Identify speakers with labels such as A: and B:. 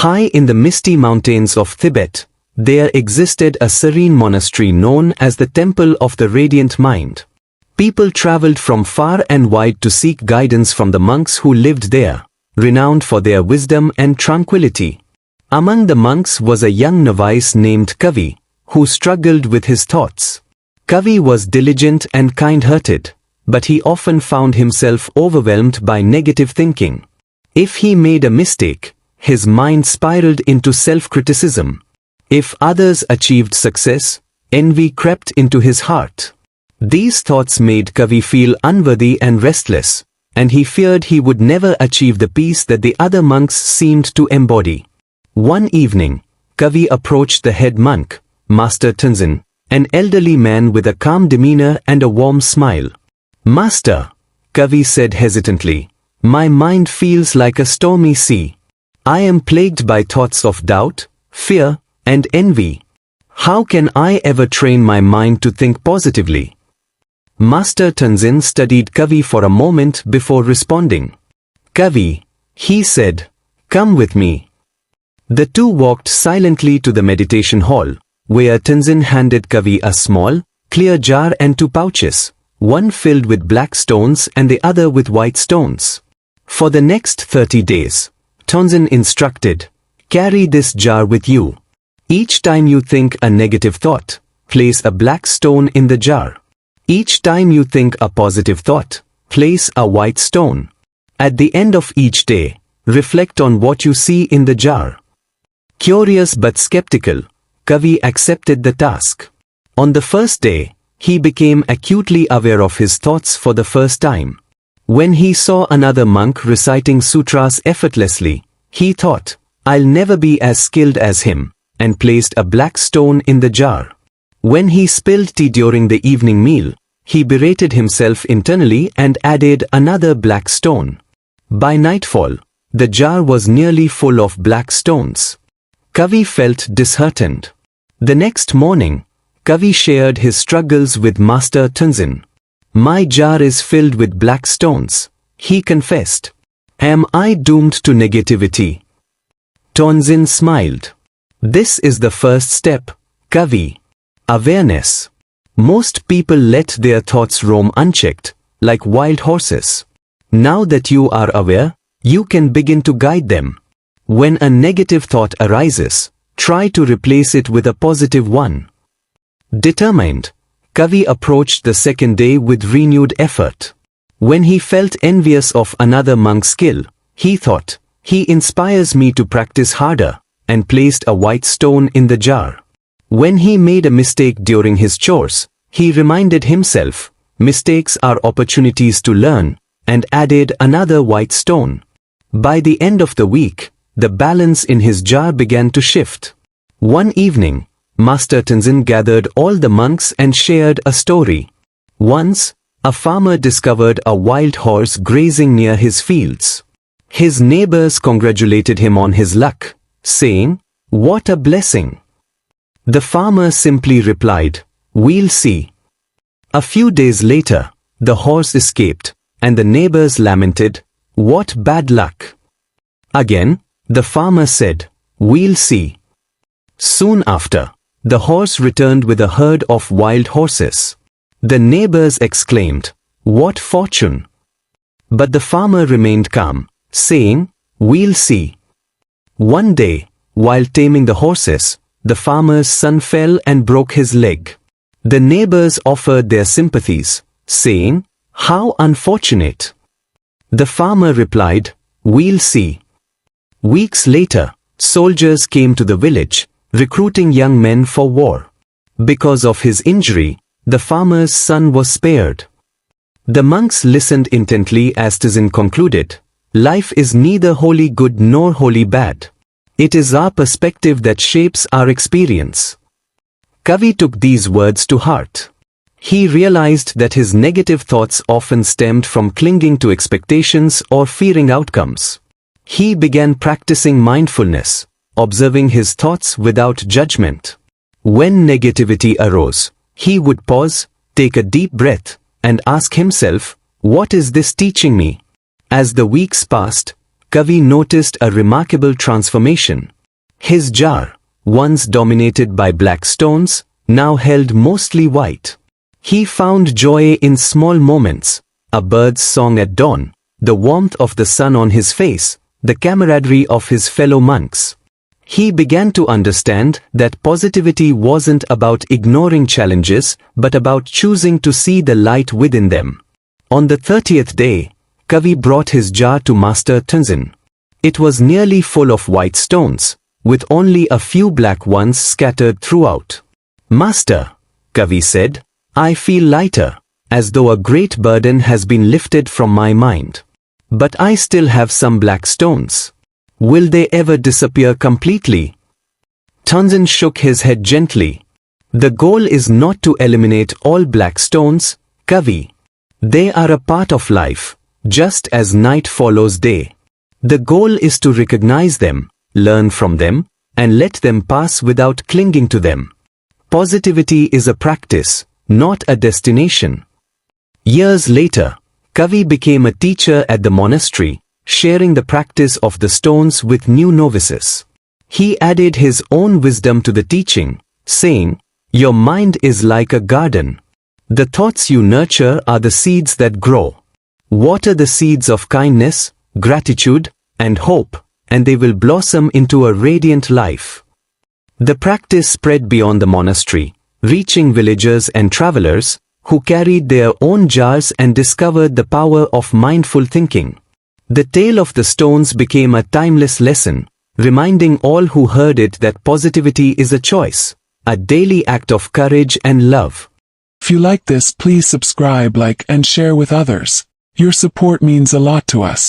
A: High in the misty mountains of Tibet, there existed a serene monastery known as the Temple of the Radiant Mind. People traveled from far and wide to seek guidance from the monks who lived there, renowned for their wisdom and tranquility. Among the monks was a young novice named Kavi, who struggled with his thoughts. Kavi was diligent and kind-hearted, but he often found himself overwhelmed by negative thinking. If he made a mistake, his mind spiraled into self-criticism. If others achieved success, envy crept into his heart. These thoughts made Kavi feel unworthy and restless, and he feared he would never achieve the peace that the other monks seemed to embody. One evening, Kavi approached the head monk, Master Tenzin, an elderly man with a calm demeanor and a warm smile. "Master," Kavi said hesitantly, "my mind feels like a stormy sea. I am plagued by thoughts of doubt, fear, and envy. How can I ever train my mind to think positively?" Master Tenzin studied Kavi for a moment before responding. "Kavi," he said, "come with me." The two walked silently to the meditation hall, where Tenzin handed Kavi a small, clear jar and two pouches, one filled with black stones and the other with white stones. For the next 30 days, Tenzin instructed, "Carry this jar with you. Each time you think a negative thought, place a black stone in the jar. Each time you think a positive thought, place a white stone. At the end of each day, reflect on what you see in the jar." Curious but skeptical, Kavi accepted the task. On the first day, he became acutely aware of his thoughts for the first time. When he saw another monk reciting sutras effortlessly, he thought, "I'll never be as skilled as him," and placed a black stone in the jar. When he spilled tea during the evening meal, he berated himself internally and added another black stone. By nightfall, the jar was nearly full of black stones. Kavi felt disheartened. The next morning, Kavi shared his struggles with Master Tenzin. "My jar is filled with black stones," he confessed. "Am I doomed to negativity?" Tenzin smiled. "This is the first step, Kavi. Awareness. Most people let their thoughts roam unchecked, like wild horses. Now that you are aware, you can begin to guide them. When a negative thought arises, try to replace it with a positive one." Determined, Kavi approached the second day with renewed effort. When he felt envious of another monk's skill, he thought, "He inspires me to practice harder," and placed a white stone in the jar. When he made a mistake during his chores, he reminded himself, "Mistakes are opportunities to learn," and added another white stone. By the end of the week, the balance in his jar began to shift. One evening, Master Tenzin gathered all the monks and shared a story. Once, a farmer discovered a wild horse grazing near his fields. His neighbors congratulated him on his luck, saying, "What a blessing." The farmer simply replied, "We'll see." A few days later, the horse escaped, and the neighbors lamented, "What bad luck." Again, the farmer said, "We'll see." Soon after, the horse returned with a herd of wild horses. The neighbors exclaimed, "What fortune!" But the farmer remained calm, saying, "We'll see." One day, while taming the horses, the farmer's son fell and broke his leg. The neighbors offered their sympathies, saying, "How unfortunate." The farmer replied, "We'll see." Weeks later, soldiers came to the village, recruiting young men for war. Because of his injury, the farmer's son was spared. The monks listened intently as Tenzin concluded, "Life is neither wholly good nor wholly bad. It is our perspective that shapes our experience." Kavi took these words to heart. He realized that his negative thoughts often stemmed from clinging to expectations or fearing outcomes. He began practicing mindfulness, observing his thoughts without judgment. When negativity arose, he would pause, take a deep breath, and ask himself, "What is this teaching me?" As the weeks passed, Kavi noticed a remarkable transformation. His jar, once dominated by black stones, now held mostly white. He found joy in small moments, a bird's song at dawn, the warmth of the sun on his face, the camaraderie of his fellow monks. He began to understand that positivity wasn't about ignoring challenges, but about choosing to see the light within them. On the 30th day, Kavi brought his jar to Master Tenzin. It was nearly full of white stones, with only a few black ones scattered throughout. "Master," Kavi said, "I feel lighter, as though a great burden has been lifted from my mind. But I still have some black stones. Will they ever disappear completely?" Tenzin shook his head gently. "The goal is not to eliminate all black stones, Kavi. They are a part of life, just as night follows day. The goal is to recognize them, learn from them, and let them pass without clinging to them. Positivity is a practice, not a destination." Years later, Kavi became a teacher at the monastery, sharing the practice of the stones with new novices. He added his own wisdom to the teaching, saying, "Your mind is like a garden. The thoughts you nurture are the seeds that grow. Water the seeds of kindness, gratitude, and hope, and they will blossom into a radiant life." The practice spread beyond the monastery, reaching villagers and travelers, who carried their own jars and discovered the power of mindful thinking. The tale of the stones became a timeless lesson, reminding all who heard it that positivity is a choice, a daily act of courage and love.
B: If you like this, please subscribe, like, and share with others. Your support means a lot to us.